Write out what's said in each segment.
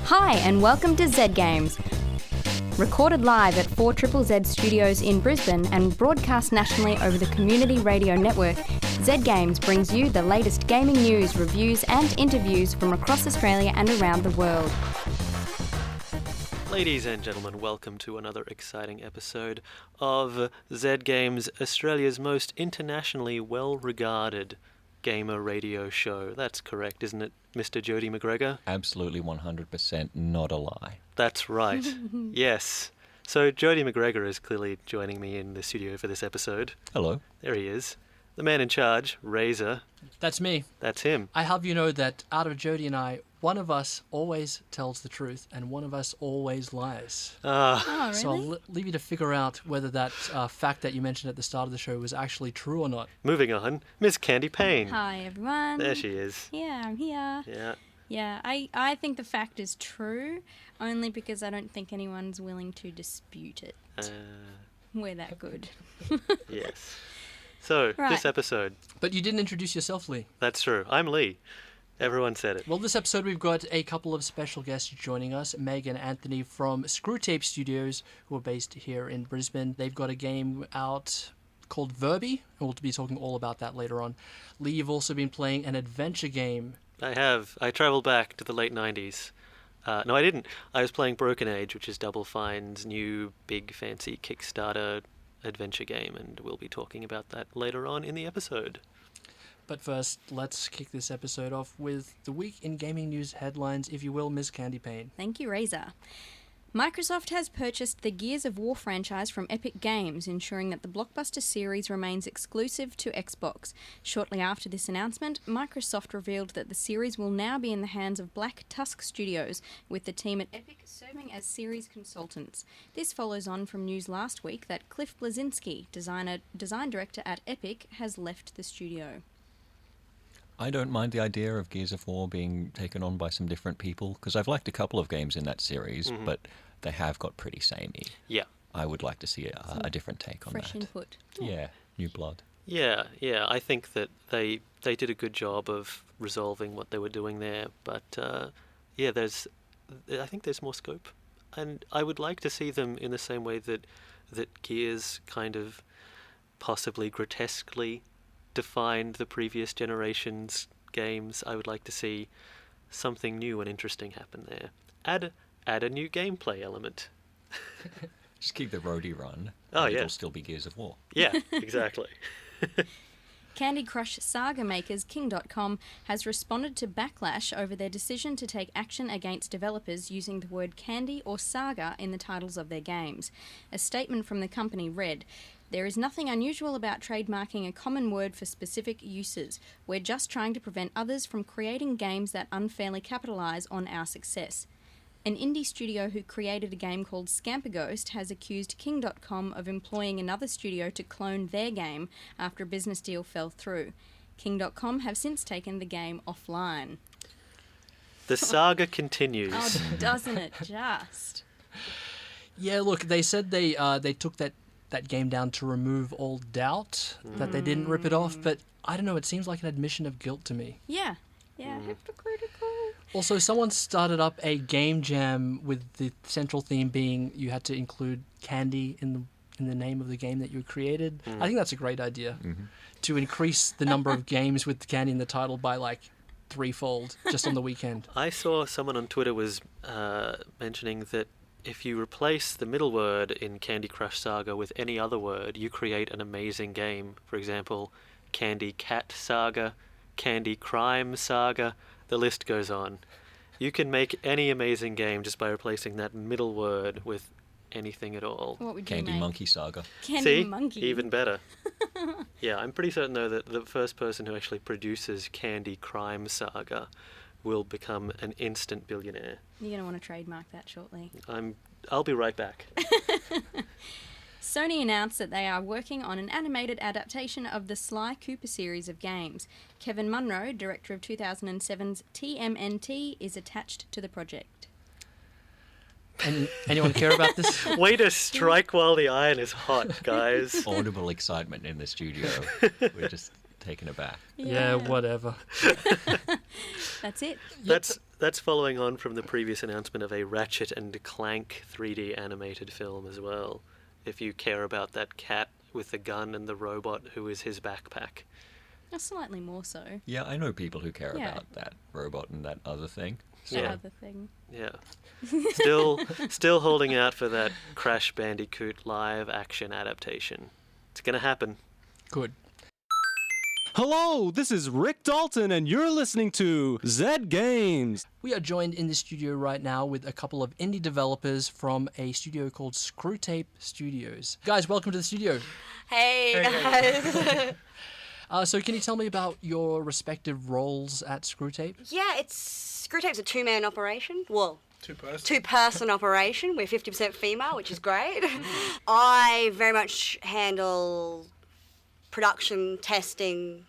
Hi and welcome to Z Games. Recorded live at 4ZZZ Studios in Brisbane and broadcast nationally over the Community Radio Network, Z Games brings you the latest gaming news, reviews and interviews from across Australia and around the world. Ladies and gentlemen, welcome to another exciting episode of Z Games, Australia's most internationally well-regarded gamer radio show. That's correct, isn't it, Mr. Jody McGregor? Absolutely 100% not a lie. That's right. Yes. So Jody McGregor is clearly joining me in the studio for this episode. Hello. There he is. The man in charge, Razor. That's me. That's him. I have you know that out of Jody and I, one of us always tells the truth and one of us always lies. Oh, really? So I'll leave you to figure out whether that fact that you mentioned at the start of the show was actually true or not. Moving on, Miss Candy Payne. Hi everyone. There she is. Yeah, I'm here. Yeah. Yeah, I think the fact is true, only because I don't think anyone's willing to dispute it. We're that good. Yes. So, Right. This episode. But you didn't introduce yourself, Lee. That's true. I'm Lee. Everyone said it. Well, this episode we've got a couple of special guests joining us. Meg and Anthony from Screwtape Studios, who are based here in Brisbane. They've got a game out called Verby, and we'll be talking all about that later on. Lee, you've also been playing an adventure game. I have. I travelled back to the late 90s. No, I didn't. I was playing Broken Age, which is Double Fine's new big fancy Kickstarter adventure game, and we'll be talking about that later on in the episode. But first, let's kick this episode off with the week in gaming news headlines, if you will, Ms. Candy Payne. Thank you, Razor. Microsoft has purchased the Gears of War franchise from Epic Games, ensuring that the blockbuster series remains exclusive to Xbox. Shortly after this announcement, Microsoft revealed that the series will now be in the hands of Black Tusk Studios, with the team at Epic serving as series consultants. This follows on from news last week that Cliff Bleszinski, design director at Epic, has left the studio. I don't mind the idea of Gears of War being taken on by some different people, because I've liked a couple of games in that series, but they have got pretty samey. Yeah. I would like to see a different take on Fresh that. input. Yeah, new blood. Yeah. I think that they did a good job of resolving what they were doing there, but I think there's more scope, and I would like to see them in the same way that Gears kind of possibly grotesquely defined the previous generation's games. I would like to see something new and interesting happen there. Add a new gameplay element. Just keep the roadie run. Oh, and yeah. It'll still be Gears of War. Yeah, exactly. Candy Crush saga makers King.com has responded to backlash over their decision to take action against developers using the word candy or saga in the titles of their games. A statement from the company read, "There is nothing unusual about trademarking a common word for specific uses. We're just trying to prevent others from creating games that unfairly capitalise on our success." An indie studio who created a game called Scamperghost has accused King.com of employing another studio to clone their game after a business deal fell through. King.com have since taken the game offline. The saga continues. Oh, doesn't it just? Yeah, look, they said they took that game down to remove all doubt that they didn't rip it off, but I don't know, it seems like an admission of guilt to me. Yeah, hypocritical. Also, someone started up a game jam with the central theme being you had to include candy in the name of the game that you created. I think that's a great idea, to increase the number of games with candy in the title by like threefold just on the weekend. I saw someone on Twitter was mentioning that if you replace the middle word in Candy Crush Saga with any other word, you create an amazing game. For example, Candy Cat Saga, Candy Crime Saga, the list goes on. You can make any amazing game just by replacing that middle word with anything at all. What would Candy you make? Monkey Saga. Candy See? Monkey. Even better. Yeah, I'm pretty certain though that the first person who actually produces Candy Crime Saga will become an instant billionaire. You're going to want to trademark that shortly. I'll be right back. Sony announced that they are working on an animated adaptation of the Sly Cooper series of games. Kevin Munro, director of 2007's TMNT, is attached to the project. Anyone care about this? Way to strike while the iron is hot, guys. Audible excitement in the studio. We're just taken aback. Yeah, whatever. That's it. That's following on from the previous announcement of a Ratchet and Clank 3D animated film as well. If you care about that cat with the gun and the robot who is his backpack. Slightly more so. Yeah, I know people who care Yeah. about that robot and that other thing. The Yeah. other thing. Yeah. Still holding out for that Crash Bandicoot live action adaptation. It's gonna happen. Good. Hello, this is Rick Dalton, and you're listening to Zed Games. We are joined in the studio right now with a couple of indie developers from a studio called Screwtape Studios. Guys, welcome to the studio. Hey guys. So can you tell me about your respective roles at Screwtape? Yeah, Screwtape's a two-man operation. Well, Two-person. two-person operation. We're 50% female, which is great. I very much handle production, testing,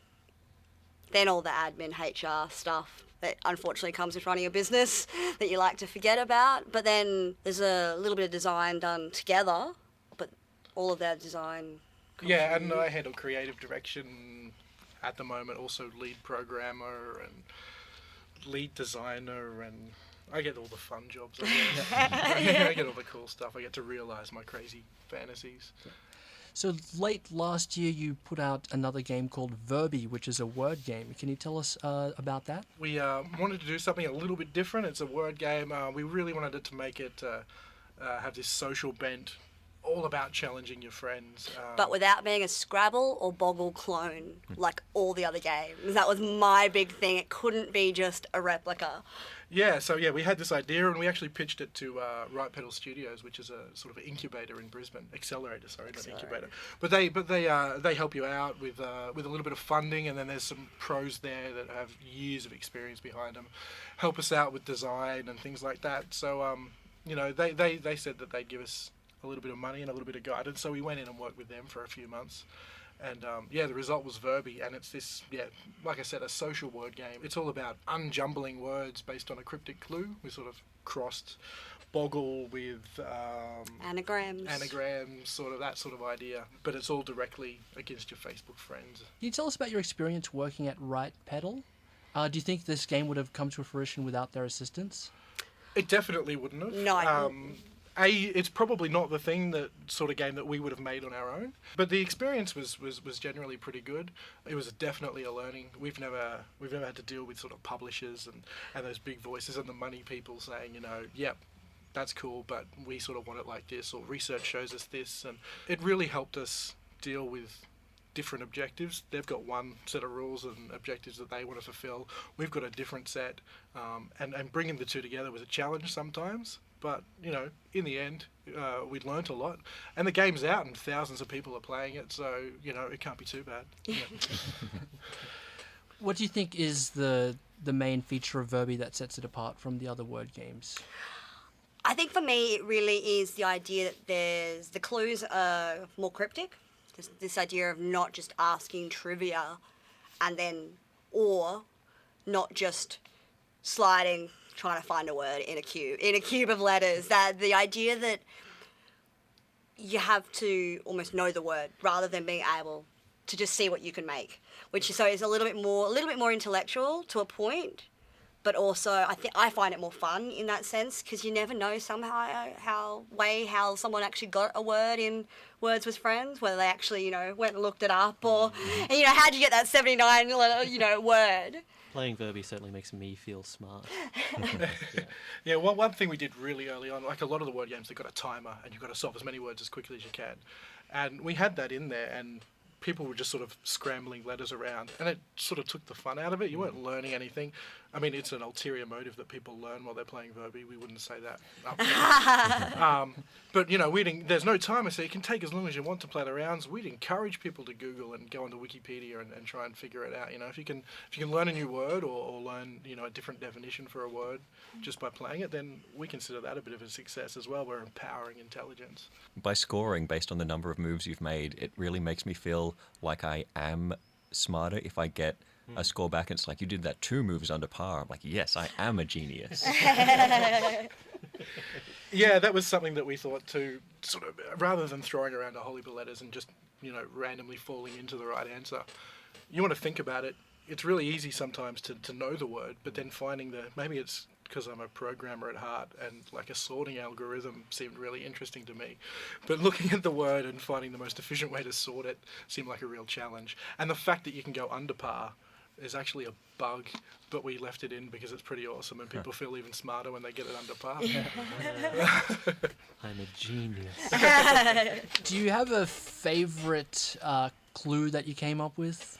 then all the admin, HR stuff that unfortunately comes with running a business that you like to forget about. But then there's a little bit of design done together, but all of that design... Yeah, and I handle creative direction at the moment, also lead programmer and lead designer, and I get all the fun jobs. I get all the cool stuff. I get to realise my crazy fantasies. So late last year you put out another game called Verby, which is a word game. Can you tell us about that? We wanted to do something a little bit different. It's a word game. We really wanted to make it have this social bent, all about challenging your friends. But without being a Scrabble or Boggle clone like all the other games. That was my big thing. It couldn't be just a replica. Yeah, so we had this idea, and we actually pitched it to Right Pedal Studios, which is a sort of an incubator in Brisbane, accelerator, sorry, not incubator. But they help you out with a little bit of funding, and then there's some pros there that have years of experience behind them, help us out with design and things like that. So they said that they'd give us a little bit of money and a little bit of guidance, so we went in and worked with them for a few months. And the result was Verby, and it's this, like I said, a social word game. It's all about unjumbling words based on a cryptic clue. We sort of crossed Boggle with Anagrams, sort of that sort of idea. But it's all directly against your Facebook friends. Can you tell us about your experience working at Right Pedal? Do you think this game would have come to fruition without their assistance? It definitely wouldn't have. No. It's probably not the sort of game that we would have made on our own, but the experience was generally pretty good. It was definitely a learning. We've never had to deal with sort of publishers and those big voices and the money people saying, yep, that's cool, but we sort of want it like this, or research shows us this, and it really helped us deal with different objectives. They've got one set of rules and objectives that they want to fulfill. We've got a different set, and bringing the two together was a challenge sometimes. But, in the end, we learnt a lot. And the game's out and thousands of people are playing it, so, it can't be too bad. Yeah. What do you think is the main feature of Verby that sets it apart from the other word games? I think for me it really is the idea that the clues are more cryptic. There's this idea of not just asking trivia or not just sliding, trying to find a word in a cube of letters. That the idea that you have to almost know the word rather than being able to just see what you can make, which is a little bit more intellectual to a point, but also I find it more fun in that sense, because you never know somehow how someone actually got a word in Words with Friends, whether they actually went and looked it up, or and, how'd you get that 79 word. Playing Verby certainly makes me feel smart. Yeah, well, one thing we did really early on, like a lot of the word games, they've got a timer, and you've got to solve as many words as quickly as you can. And we had that in there, and people were just sort of scrambling letters around, and it sort of took the fun out of it. You weren't learning anything. I mean, it's an ulterior motive that people learn while they're playing Verby. We wouldn't say that up front. But, there's no timer, so you can take as long as you want to play the rounds. We'd encourage people to Google and go onto Wikipedia and try and figure it out. If you can learn a new word or learn, a different definition for a word just by playing it, then we consider that a bit of a success as well. We're empowering intelligence. By scoring based on the number of moves you've made, it really makes me feel like I am smarter if I get a score back and it's like, you did that 2 moves under par. I'm like, yes, I am a genius. Yeah, that was something that we thought too, sort of, rather than throwing around a whole heap of letters and just, randomly falling into the right answer, you want to think about it. It's really easy sometimes to know the word, but then finding maybe it's because I'm a programmer at heart, and like a sorting algorithm seemed really interesting to me. But looking at the word and finding the most efficient way to sort it seemed like a real challenge. And the fact that you can go under par is actually a bug, but we left it in because it's pretty awesome, and people feel even smarter when they get it under par. I'm a genius. Do you have a favorite clue that you came up with?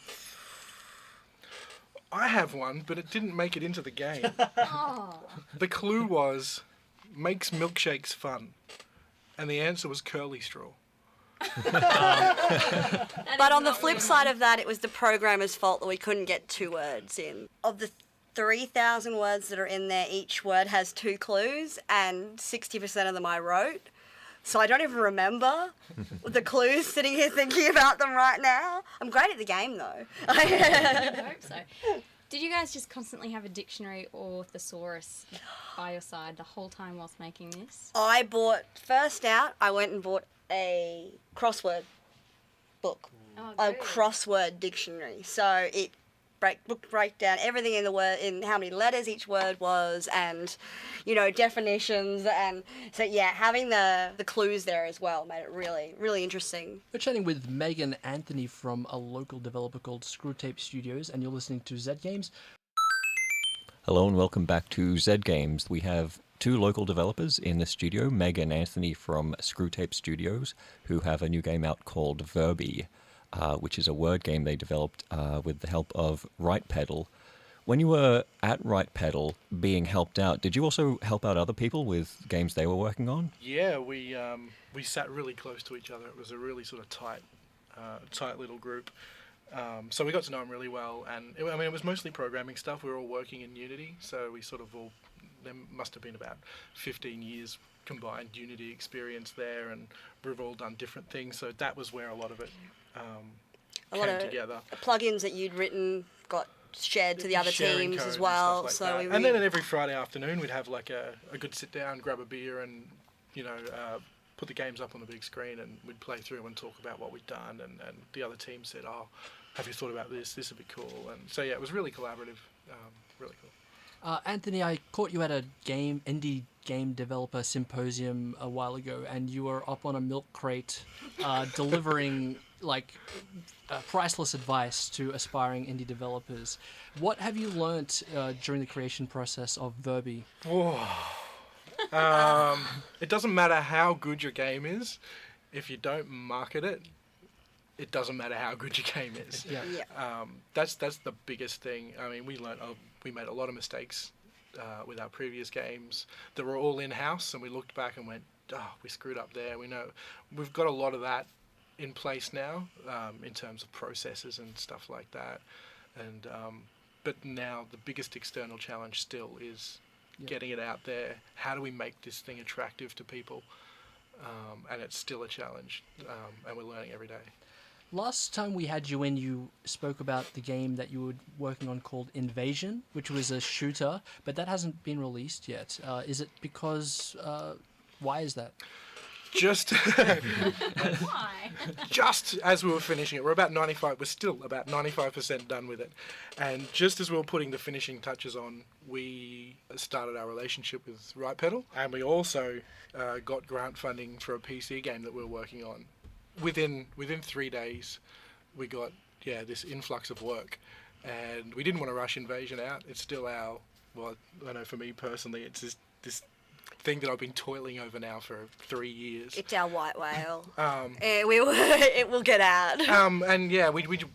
I have one, but it didn't make it into the game. The clue was, makes milkshakes fun. And the answer was curly straw. But on the flip side of that, it was the programmer's fault that we couldn't get 2 words in. Of the 3,000 words that are in there, each word has 2 clues, and 60% of them I wrote. So I don't even remember the clues, sitting here thinking about them right now. I'm great at the game, though. I hope so. Did you guys just constantly have a dictionary or thesaurus by your side the whole time whilst making this? I went and bought a crossword book, Oh, a good. crossword dictionary. So it break down everything in the word, in how many letters each word was, and definitions, and so having the clues there as well made it really, really interesting. We're chatting with Megan Anthony from a local developer called Screwtape Studios, and you're listening to Z Games. Hello and welcome back to Z Games. We have 2 local developers in the studio, Meg and Anthony from Screwtape Studios, who have a new game out called Verby, which is a word game they developed with the help of Right Pedal. When you were at Right Pedal being helped out, did you also help out other people with games they were working on? Yeah, we sat really close to each other. It was a really sort of tight little group. So we got to know them really well, and it was mostly programming stuff. We were all working in Unity, so we sort of there must have been about 15 years combined Unity experience there, and we've all done different things. So that was where a lot of it came together. Plugins that you'd written got shared to the other Sharing teams code as and well. stuff like that. And then every Friday afternoon we'd have like a good sit down, grab a beer, and put the games up on the big screen, and we'd play through and talk about what we'd done. And the other team said, "Oh, have you thought about this? This would be cool." And so it was really collaborative, really cool. Anthony, I caught you at a indie game developer symposium a while ago, and you were up on a milk crate delivering priceless advice to aspiring indie developers. What have you learnt during the creation process of Verby? It doesn't matter how good your game is, if you don't market it, it doesn't matter how good your game is. That's the biggest thing. I mean, we made a lot of mistakes with our previous games that were all in-house, and we looked back and went, "Oh, we screwed up there." We know we've got a lot of that in place now, in terms of processes and stuff like that. And but now the biggest external challenge still is getting it out there. How do we make this thing attractive to people? And it's still a challenge, and we're learning every day. Last time we had you in, you spoke about the game that you were working on called Invasion, which was a shooter, but that hasn't been released yet. Is it because... why is that? Why? Just as we were finishing it, we're still about 95% done with it. And just as we were putting the finishing touches on, we started our relationship with Right Pedal, and we also got grant funding for a PC game that we're working on. Within 3 days, we got this influx of work, and we didn't want to rush Invasion out. It's still I know for me personally, it's this thing that I've been toiling over now for 3 years. It's our white whale. It will get out. And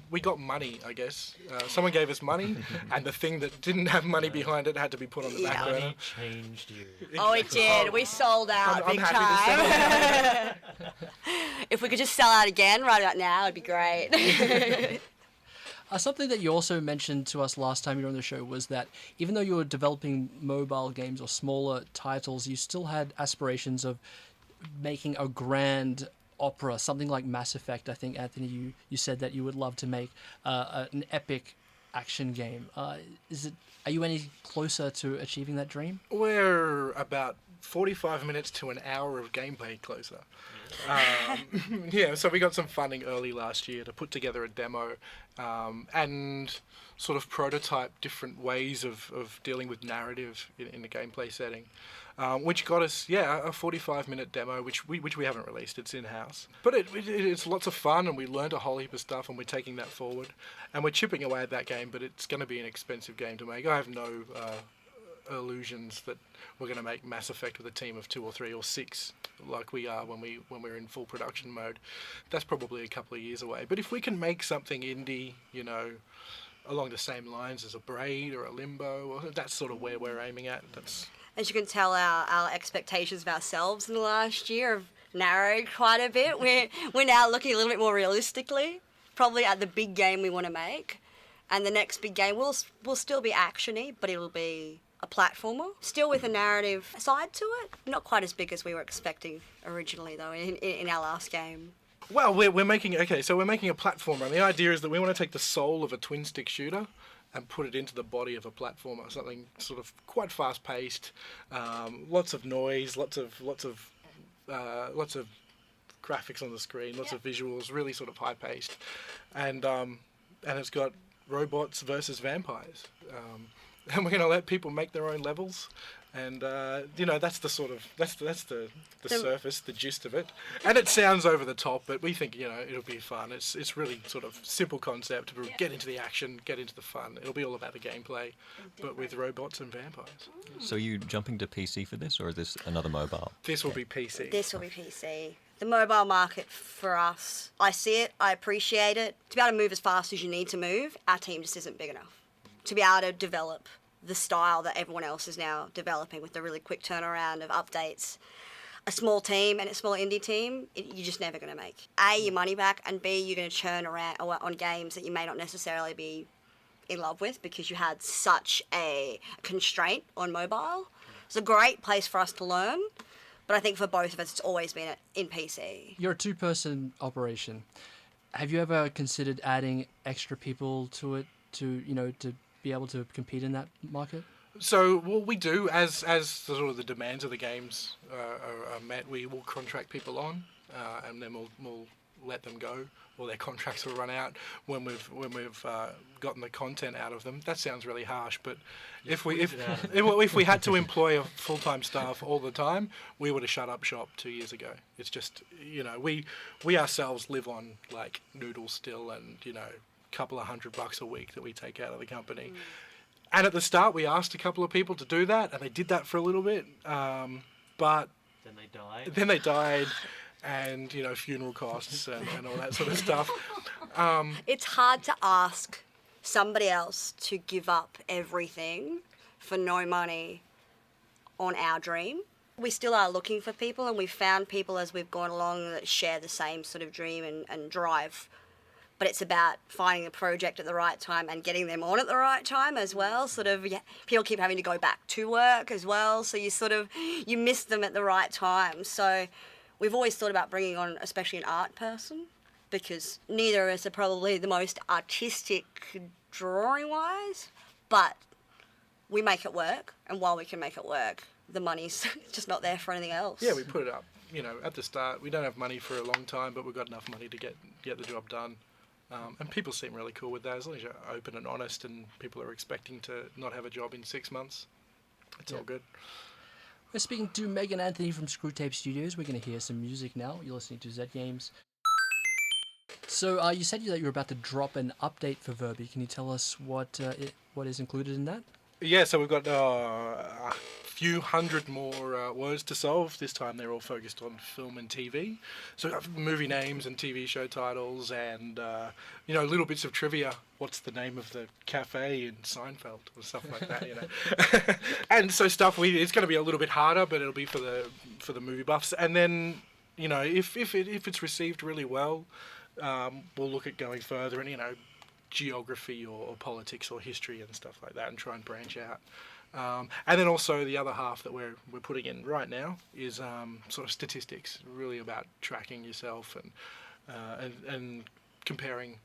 we got money, I guess. Someone gave us money, and the thing that didn't have money behind it had to be put on the back burner. Money changed you. Oh, it did. We sold out I'm big happy time. to sell it. If we could just sell out again right about now, it'd be great. Something that you also mentioned to us last time you were on the show was that even though you were developing mobile games or smaller titles, you still had aspirations of making a grand opera, something like Mass Effect. I think, Anthony, you said that you would love to make an epic action game. Are you any closer to achieving that dream? We're about 45 minutes to an hour of gameplay closer. Yeah, so we got some funding early last year to put together a demo and sort of prototype different ways of dealing with narrative in the gameplay setting, which got us, a 45-minute demo, which we haven't released. It's in-house. But it's lots of fun, and we learned a whole heap of stuff, and we're taking that forward. And we're chipping away at that game, but it's going to be an expensive game to make. I have no illusions that we're going to make Mass Effect with a team of 2 or 3 or 6 like we are when we're in full production mode. That's probably a couple of years away. But if we can make something indie, along the same lines as a Braid or a Limbo, that's sort of where we're aiming at. As you can tell, our expectations of ourselves in the last year have narrowed quite a bit. We're now looking a little bit more realistically, probably at the big game we want to make. And the next big game will still be action-y, but it'll be a platformer, still with a narrative side to it. Not quite as big as we were expecting originally, though, in our last game. Well, we're making a platformer, and the idea is that we want to take the soul of a twin-stick shooter and put it into the body of a platformer, something sort of quite fast-paced, lots of noise, lots of graphics on the screen, lots of visuals, really sort of high-paced, and it's got robots versus vampires. And we're going to let people make their own levels, and that's the surface, the gist of it. And it sounds over the top, but we think it'll be fun. It's really sort of simple concept. We'll get into the action, get into the fun. It'll be all about the gameplay, but with robots and vampires. So you jumping to PC for this, or is this another mobile? This will be PC. This will be PC. The mobile market for us, I see it, I appreciate it. To be able to move as fast as you need to move, our team just isn't big enough to be able to develop the style that everyone else is now developing with the really quick turnaround of updates. A small team and a small indie team, you're just never going to make. A, your money back, and B, you're going to churn around on games that you may not necessarily be in love with because you had such a constraint on mobile. It's a great place for us to learn, but I think for both of us, it's always been in PC. You're a two-person operation. Have you ever considered adding extra people to it to be able to compete in that market? So, we do, as sort of the demands of the games are met, we will contract people on, and then we'll let them go, or their contracts will run out when we've gotten the content out of them. That sounds really harsh, but if we had to employ a full-time staff all the time, we would have shut up shop 2 years ago. It's just we ourselves live on like noodles still, and couple of $100 a week that we take out of the company. And at the start we asked a couple of people to do that, and they did that for a little bit, but then they died and funeral costs and all that sort of stuff. It's hard to ask somebody else to give up everything for no money on our dream. We still are looking for people, and we've found people as we've gone along that share the same sort of dream and drive. But it's about finding a project at the right time and getting them on at the right time as well. People keep having to go back to work as well, so you miss them at the right time. So we've always thought about bringing on especially an art person, because neither of us are probably the most artistic drawing-wise, but we make it work, and while we can make it work, the money's just not there for anything else. Yeah, we put it up. At the start, we don't have money for a long time, but we've got enough money to get the job done. And people seem really cool with that. As long as you're open and honest and people are expecting to not have a job in 6 months, it's all good. We're speaking to Meg and Anthony from Screwtape Studios. We're going to hear some music now. You're listening to Z Games. So you said that you were about to drop an update for Verby. Can you tell us what is included in that? Yeah, so we've got a few hundred more words to solve. This time they're all focused on film and TV. So we've got movie names and TV show titles and, little bits of trivia. What's the name of the cafe in Seinfeld or stuff like that, And so it's going to be a little bit harder, but it'll be for the movie buffs. And then, if it's received really well, we'll look at going further and, geography or politics or history and stuff like that, and try and branch out. And then also the other half that we're putting in right now is sort of statistics, really about tracking yourself and comparing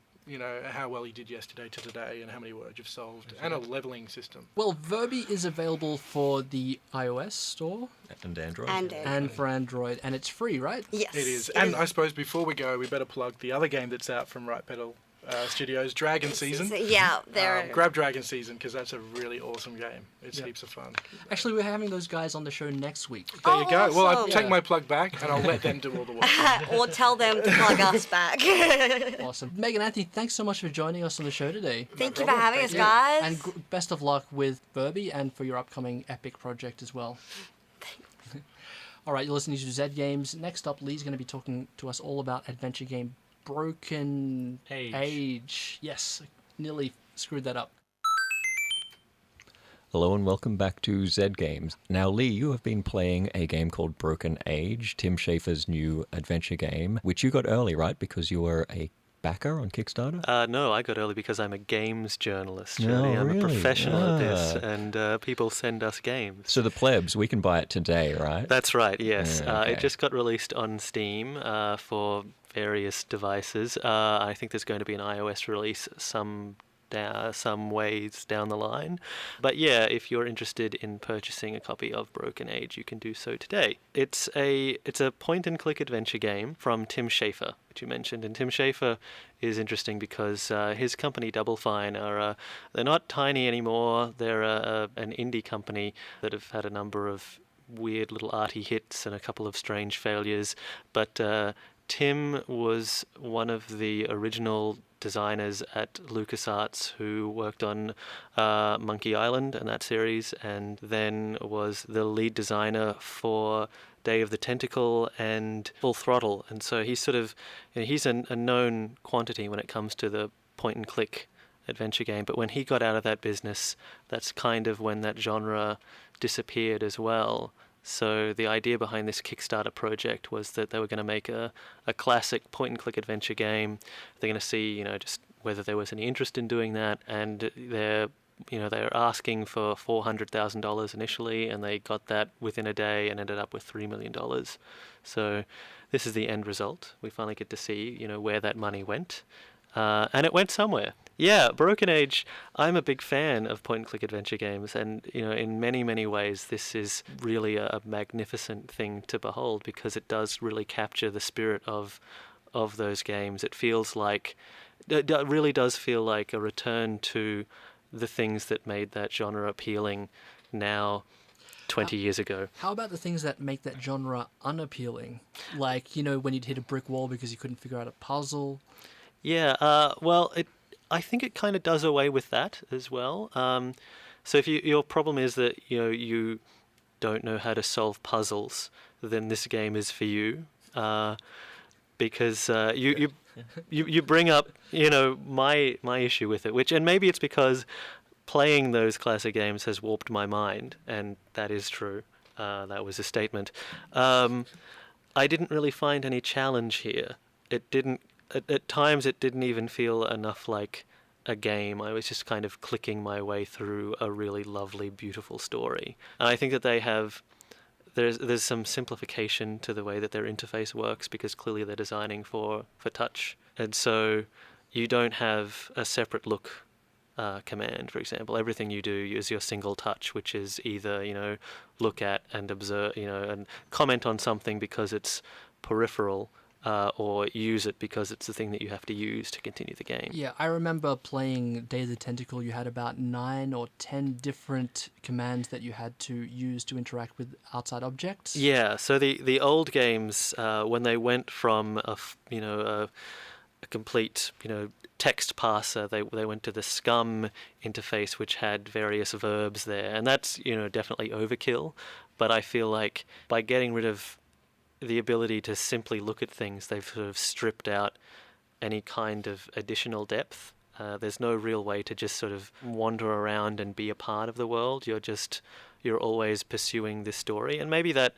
how well you did yesterday to today and how many words you've solved, and a leveling system. Well, Verby is available for the iOS store And Android. and for Android, and it's free, right? Yes. It is. And I suppose before we go, we better plug the other game that's out from Right Pedal Studios, Dragon Season. Yeah, they're... Grab Dragon Season, because that's a really awesome game. It's heaps of fun. Actually, we're having those guys on the show next week. There you go. Well, I'll awesome. take my plug back, and I'll let them do all the work. or tell them to plug us back. Awesome. Megan, Anthony, thanks so much for joining us on the show today. Thank you for having us, guys. And best of luck with Verby and for your upcoming Epic project as well. All right, you're listening to Zed Games. Next up, Lee's going to be talking to us all about adventure game Broken Age. Yes, nearly screwed that up. Hello and welcome back to Zed Games. Now, Lee, you have been playing a game called Broken Age, Tim Schafer's new adventure game, which you got early, right? Because you were a backer on Kickstarter? No, I got early because I'm a games journalist. No, Really. I'm a really? professional at this, and people send us games. So the plebs, we can buy it today, right? That's right, yes. Yeah, okay. It just got released on Steam for various devices. I think there's going to be an iOS release some ways down the line. But yeah, if you're interested in purchasing a copy of Broken Age, you can do so today. It's a point-and-click adventure game from Tim Schafer, which you mentioned. And Tim Schafer is interesting because his company Double Fine they're not tiny anymore. They're an indie company that have had a number of weird little arty hits and a couple of strange failures. But Tim was one of the original designers at LucasArts who worked on Monkey Island and that series, and then was the lead designer for Day of the Tentacle and Full Throttle. And so he's sort of, he's a known quantity when it comes to the point-and-click adventure game. But when he got out of that business, that's kind of when that genre disappeared as well. So the idea behind this Kickstarter project was that they were going to make a classic point-and-click adventure game. They're going to see, just whether there was any interest in doing that, and they're asking for $400,000 initially, and they got that within a day and ended up with $3 million. So this is the end result. We finally get to see, where that money went, and it went somewhere. Yeah, Broken Age, I'm a big fan of point-and-click adventure games, and in many, many ways this is really a magnificent thing to behold, because it does really capture the spirit of those games. It really does feel like a return to the things that made that genre appealing now 20 years ago. How about the things that make that genre unappealing? Like, when you'd hit a brick wall because you couldn't figure out a puzzle? Yeah, I think it kind of does away with that as well. So if your problem is that you don't know how to solve puzzles, then this game is for you, because you bring up my issue with it, and maybe it's because playing those classic games has warped my mind, and that is true. That was a statement. I didn't really find any challenge here. It didn't. At times, it didn't even feel enough like a game. I was just kind of clicking my way through a really lovely, beautiful story. And I think that they have... There's some simplification to the way that their interface works, because clearly they're designing for touch. And so you don't have a separate look command, for example. Everything you do is your single touch, which is either, look at and observe, and comment on something because it's peripheral, or use it because it's the thing that you have to use to continue the game. Yeah, I remember playing Day of the Tentacle. You had about 9 or 10 different commands that you had to use to interact with outside objects. Yeah, so the old games, when they went from a complete text parser, they went to the SCUM interface, which had various verbs there, and that's definitely overkill. But I feel like by getting rid of the ability to simply look at things, they've sort of stripped out any kind of additional depth. There's no real way to just sort of wander around and be a part of the world. You're always pursuing this story, and maybe that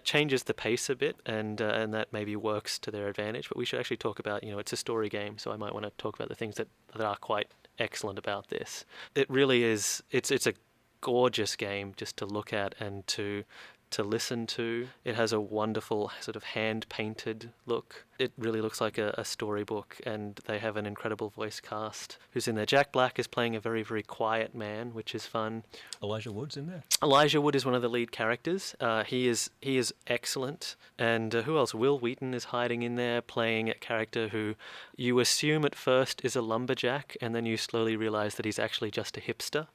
changes the pace a bit, and that maybe works to their advantage. But we should actually talk about, it's a story game, so I might want to talk about the things that are quite excellent about this. It really is. It's a gorgeous game just to look at and to to listen to. It has a wonderful sort of hand-painted look. It really looks like a storybook, and they have an incredible voice cast who's in there. Jack Black is playing a very, very quiet man, which is fun. Elijah Wood's in there. Elijah Wood is one of the lead characters. He is excellent. And who else? Will Wheaton is hiding in there, playing a character who you assume at first is a lumberjack, and then you slowly realise that he's actually just a hipster.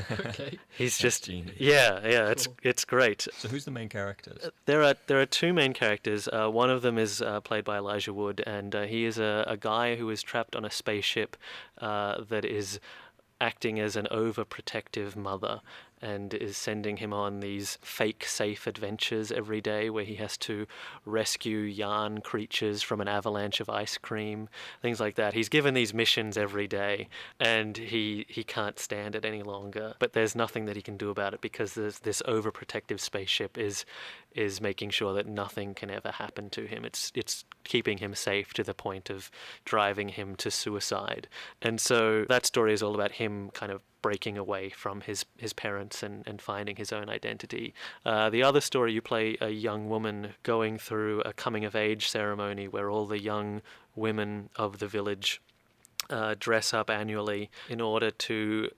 Okay. He's That's just genius. yeah. Cool. It's great. So who's the main characters? There are two main characters. One of them is played by Elijah Wood, and he is a guy who is trapped on a spaceship that is acting as an overprotective mother, and is sending him on these fake safe adventures every day where he has to rescue yarn creatures from an avalanche of ice cream, things like that. He's given these missions every day, and he can't stand it any longer. But there's nothing that he can do about it, because this overprotective spaceship is making sure that nothing can ever happen to him. It's keeping him safe to the point of driving him to suicide. And so that story is all about him kind of breaking away from his parents and finding his own identity. The other story, you play a young woman going through a coming-of-age ceremony where all the young women of the village dress up annually in order to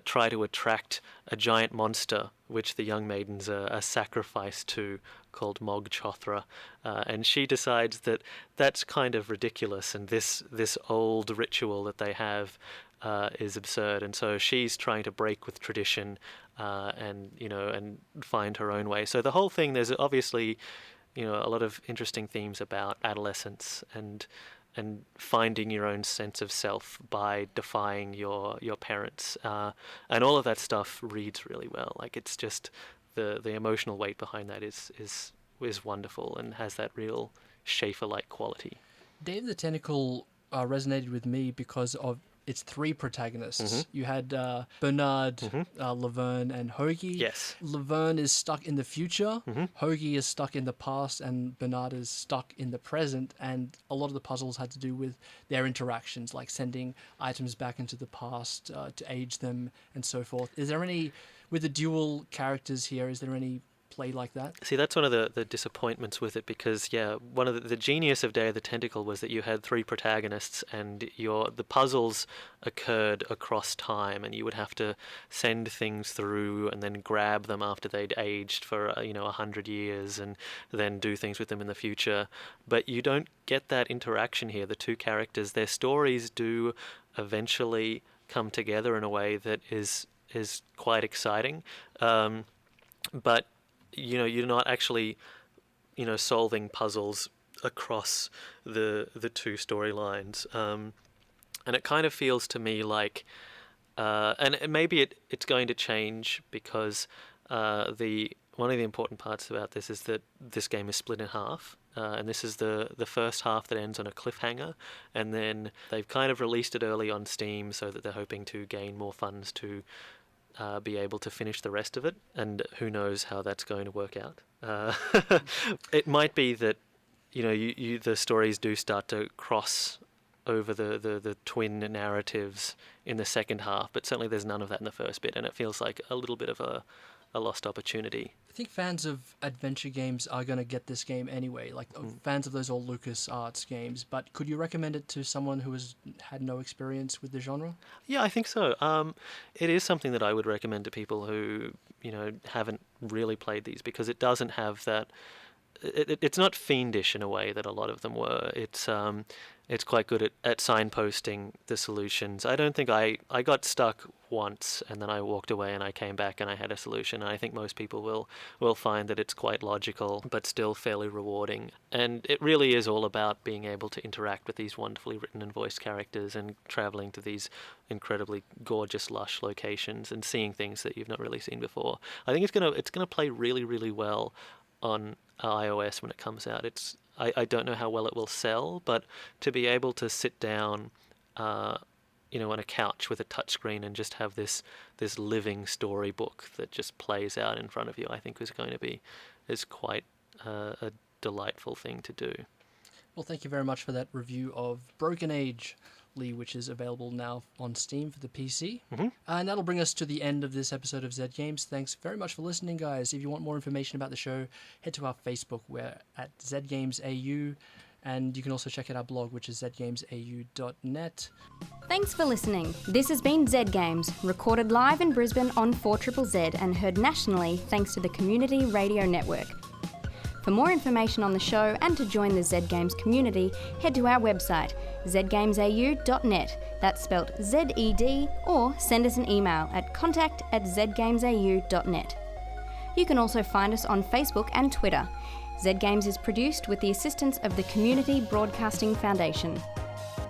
try to attract a giant monster, which the young maidens are sacrificed to, called Mog Chothra. And she decides that that's kind of ridiculous, and this old ritual that they have is absurd, and so she's trying to break with tradition and find her own way. So the whole thing, there's obviously a lot of interesting themes about adolescence and finding your own sense of self by defying your parents, and all of that stuff reads really well. Like, it's just the emotional weight behind that is wonderful and has that real Schafer-like quality. Dave the Tentacle resonated with me because of its three protagonists. You had Bernard, Laverne, and Hoagie. Yes. Laverne is stuck in the future, Hoagie is stuck in the past, and Bernard is stuck in the present, and a lot of the puzzles had to do with their interactions, like sending items back into the past to age them and so forth. Is there any, with the dual characters here, is there any play like that? See, that's one of the disappointments with it, because one of the genius of Day of the Tentacle was that you had three protagonists, and the puzzles occurred across time, and you would have to send things through and then grab them after they'd aged for 100 years, and then do things with them in the future. But you don't get that interaction here. The two characters, their stories do eventually come together in a way that is quite exciting, but you're not actually, solving puzzles across the two storylines, and it kind of feels to me like, and maybe it's going to change, because one of the important parts about this is that this game is split in half. And this is the first half that ends on a cliffhanger, and then they've kind of released it early on Steam so that they're hoping to gain more funds to be able to finish the rest of it, and who knows how that's going to work out. It might be that the stories do start to cross over the twin narratives in the second half, but certainly there's none of that in the first bit, and it feels like a little bit of a lost opportunity. I think fans of adventure games are going to get this game anyway, like fans of those old LucasArts games, but could you recommend it to someone who has had no experience with the genre? Yeah, I think so. It is something that I would recommend to people who, haven't really played these, because it doesn't have that... It's not fiendish in a way that a lot of them were. It's quite good at signposting the solutions. I don't think I got stuck once, and then I walked away and I came back and I had a solution. And I think most people will find that it's quite logical, but still fairly rewarding. And it really is all about being able to interact with these wonderfully written and voiced characters, and traveling to these incredibly gorgeous, lush locations and seeing things that you've not really seen before. I think it's gonna play really, really well on iOS when it comes out. I don't know how well it will sell, but to be able to sit down, on a couch with a touchscreen and just have this living storybook that just plays out in front of you, I think is quite a delightful thing to do. Well, thank you very much for that review of Broken Age. which is available now on Steam for the PC. And that'll bring us to the end of this episode of Zed Games. Thanks very much for listening, guys. If you want more information about the show, head to our Facebook. We're at ZGamesAU. And you can also check out our blog, which is zgamesau.net. Thanks for listening. This has been Zed Games, recorded live in Brisbane on 4ZZZ and heard nationally thanks to the Community Radio Network. For more information on the show and to join the Zed Games community, head to our website, zgamesau.net. That's spelt Z-E-D, or send us an email at contact@zgamesau.net. You can also find us on Facebook and Twitter. Zed Games is produced with the assistance of the Community Broadcasting Foundation.